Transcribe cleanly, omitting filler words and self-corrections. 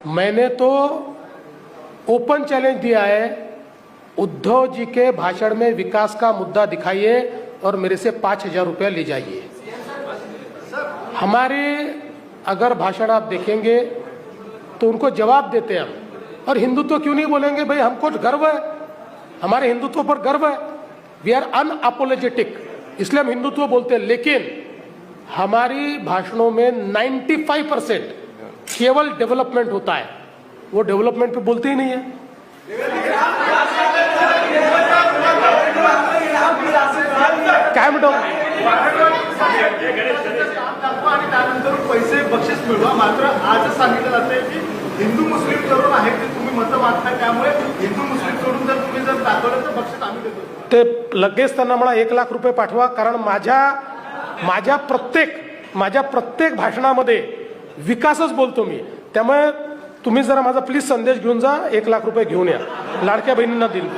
मैंने तो open challenge दिया है, उद्धव जी के भाषण में विकास का मुद्दा दिखाइए और मेरे से 5,000 रुपया ले जाइए। हमारे अगर भाषण आप देखेंगे तो उनको जवाब देते हैं हम। और हिंदुत्व क्यों नहीं बोलेंगे? भाई हमको गर्व है, हमारे हिंदुत्व पर गर्व है, वी आर अनअपोलोजेटिक, इसलिए हम हिंदुत्व बोलते हैं। लेकिन हमारी भाषणों में 95% केवल डेवलपमेंट होता है, वो डेवलपमेंट पे बोलते ही नहीं है। काय म्हणतो त्यानंतर पैसे बक्षीस मिळवा, मात्र आज सांगितलं जातंय की हिंदू मुस्लिम तरुण आहेत ते तुम्ही मतं मागताय, त्यामुळे हिंदू मुस्लिम तरुण जर तुम्ही जर दाखवलं तर बक्षीस आम्ही देतो। ते लगेच त्यांना मला 1,00,000 रुपये पाठवा, कारण माझ्या प्रत्येक भाषणामध्ये विकासच बोलतो मी। त्यामुळे तुम्ही जरा माझा प्लीज संदेश घेऊन जा, 1,00,000 रुपये घेऊन या, लाडक्या बहिणींना दिल।